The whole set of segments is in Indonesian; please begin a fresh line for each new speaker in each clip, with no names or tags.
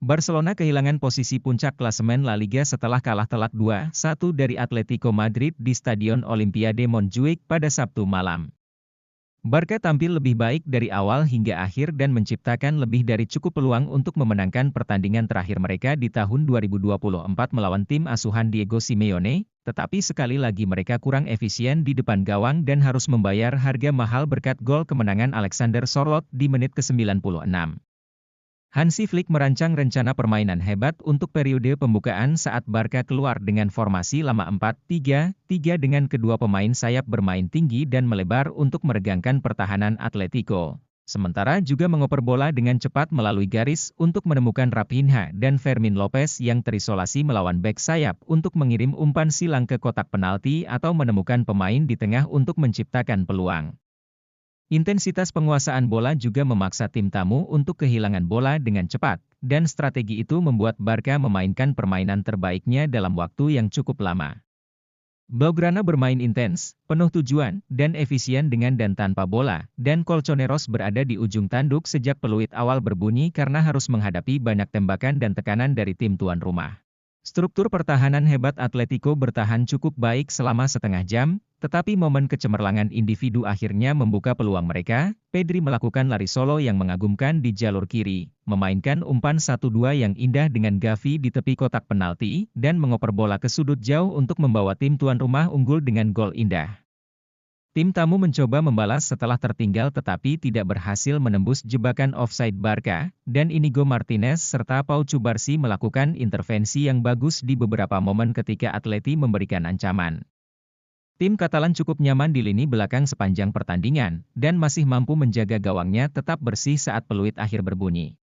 Barcelona kehilangan posisi puncak klasemen La Liga setelah kalah telak 2-1 dari Atletico Madrid di Stadion Olimpiade Montjuic pada Sabtu malam. Barca tampil lebih baik dari awal hingga akhir dan menciptakan lebih dari cukup peluang untuk memenangkan pertandingan terakhir mereka di tahun 2024 melawan tim asuhan Diego Simeone, tetapi sekali lagi mereka kurang efisien di depan gawang dan harus membayar harga mahal berkat gol kemenangan Alexander Sørloth di menit ke-96. Hansi Flick merancang rencana permainan hebat untuk periode pembukaan saat Barca keluar dengan formasi lama 4-3-3 dengan kedua pemain sayap bermain tinggi dan melebar untuk meregangkan pertahanan Atletico. Sementara juga mengoper bola dengan cepat melalui garis untuk menemukan Raphinha dan Fermin Lopez yang terisolasi melawan bek sayap untuk mengirim umpan silang ke kotak penalti atau menemukan pemain di tengah untuk menciptakan peluang. Intensitas penguasaan bola juga memaksa tim tamu untuk kehilangan bola dengan cepat, dan strategi itu membuat Barca memainkan permainan terbaiknya dalam waktu yang cukup lama. Blaugrana bermain intens, penuh tujuan, dan efisien dengan dan tanpa bola, dan Colchoneros berada di ujung tanduk sejak peluit awal berbunyi karena harus menghadapi banyak tembakan dan tekanan dari tim tuan rumah. Struktur pertahanan hebat Atletico bertahan cukup baik selama setengah jam, tetapi momen kecemerlangan individu akhirnya membuka peluang mereka. Pedri melakukan lari solo yang mengagumkan di jalur kiri, memainkan umpan 1-2 yang indah dengan Gavi di tepi kotak penalti, dan mengoper bola ke sudut jauh untuk membawa tim tuan rumah unggul dengan gol indah. Tim tamu mencoba membalas setelah tertinggal tetapi tidak berhasil menembus jebakan offside Barca, dan Inigo Martinez serta Pau Cubarsí melakukan intervensi yang bagus di beberapa momen ketika Atleti memberikan ancaman. Tim Katalan cukup nyaman di lini belakang sepanjang pertandingan, dan masih mampu menjaga gawangnya tetap bersih saat peluit akhir berbunyi.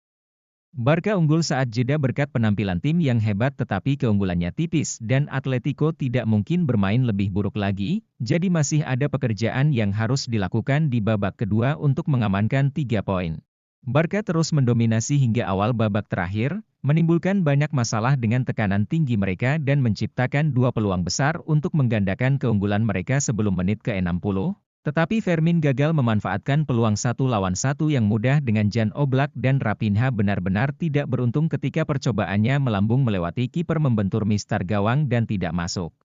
Barca unggul saat jeda berkat penampilan tim yang hebat tetapi keunggulannya tipis dan Atletico tidak mungkin bermain lebih buruk lagi, jadi masih ada pekerjaan yang harus dilakukan di babak kedua untuk mengamankan 3 poin. Barca terus mendominasi hingga awal babak terakhir, menimbulkan banyak masalah dengan tekanan tinggi mereka dan menciptakan 2 peluang besar untuk menggandakan keunggulan mereka sebelum menit ke-60. Tetapi Fermin gagal memanfaatkan peluang 1 lawan 1 yang mudah dengan Jan Oblak dan Raphinha benar-benar tidak beruntung ketika percobaannya melambung melewati kiper membentur mistar gawang dan tidak masuk.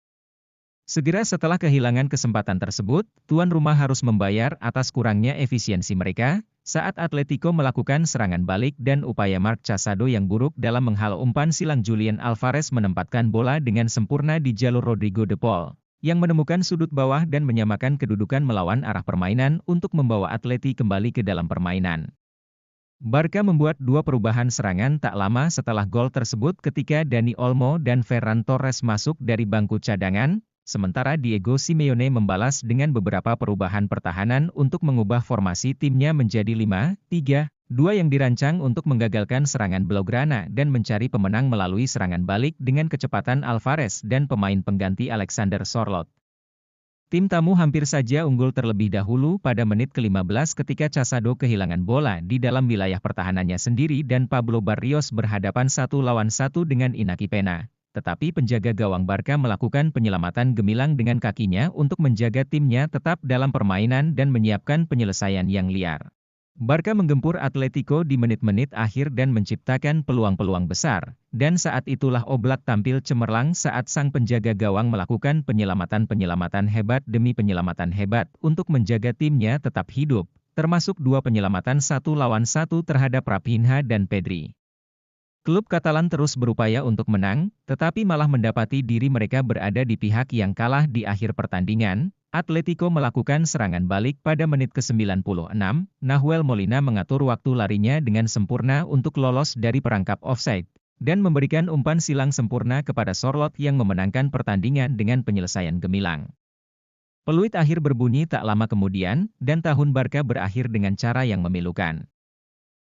Segera setelah kehilangan kesempatan tersebut, tuan rumah harus membayar atas kurangnya efisiensi mereka, saat Atletico melakukan serangan balik dan upaya Marc Casado yang buruk dalam menghalau umpan silang Julian Alvarez menempatkan bola dengan sempurna di jalur Rodrigo de Paul, yang menemukan sudut bawah dan menyamakan kedudukan melawan arah permainan untuk membawa Atleti kembali ke dalam permainan. Barca membuat 2 perubahan serangan tak lama setelah gol tersebut ketika Dani Olmo dan Ferran Torres masuk dari bangku cadangan, sementara Diego Simeone membalas dengan beberapa perubahan pertahanan untuk mengubah formasi timnya menjadi 5-3-2 yang dirancang untuk menggagalkan serangan Blaugrana dan mencari pemenang melalui serangan balik dengan kecepatan Alvarez dan pemain pengganti Alexander Sørloth. Tim tamu hampir saja unggul terlebih dahulu pada menit ke-15 ketika Casado kehilangan bola di dalam wilayah pertahanannya sendiri dan Pablo Barrios berhadapan 1 lawan 1 dengan Inaki Pena. Tetapi penjaga gawang Barca melakukan penyelamatan gemilang dengan kakinya untuk menjaga timnya tetap dalam permainan dan menyiapkan penyelesaian yang liar. Barca menggempur Atletico di menit-menit akhir dan menciptakan peluang-peluang besar, dan saat itulah Oblak tampil cemerlang saat sang penjaga gawang melakukan penyelamatan-penyelamatan hebat demi penyelamatan hebat untuk menjaga timnya tetap hidup, termasuk 2 penyelamatan 1 lawan 1 terhadap Raphinha dan Pedri. Klub Katalan terus berupaya untuk menang, tetapi malah mendapati diri mereka berada di pihak yang kalah di akhir pertandingan. Atletico melakukan serangan balik pada menit ke-96, Nahuel Molina mengatur waktu larinya dengan sempurna untuk lolos dari perangkap offside, dan memberikan umpan silang sempurna kepada Sørloth yang memenangkan pertandingan dengan penyelesaian gemilang. Peluit akhir berbunyi tak lama kemudian, dan tahun Barca berakhir dengan cara yang memilukan.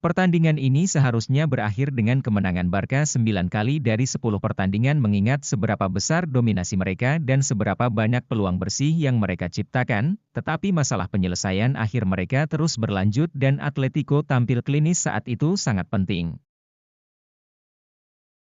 Pertandingan ini seharusnya berakhir dengan kemenangan Barca 9 kali dari 10 pertandingan mengingat seberapa besar dominasi mereka dan seberapa banyak peluang bersih yang mereka ciptakan, tetapi masalah penyelesaian akhir mereka terus berlanjut dan Atletico tampil klinis saat itu sangat penting.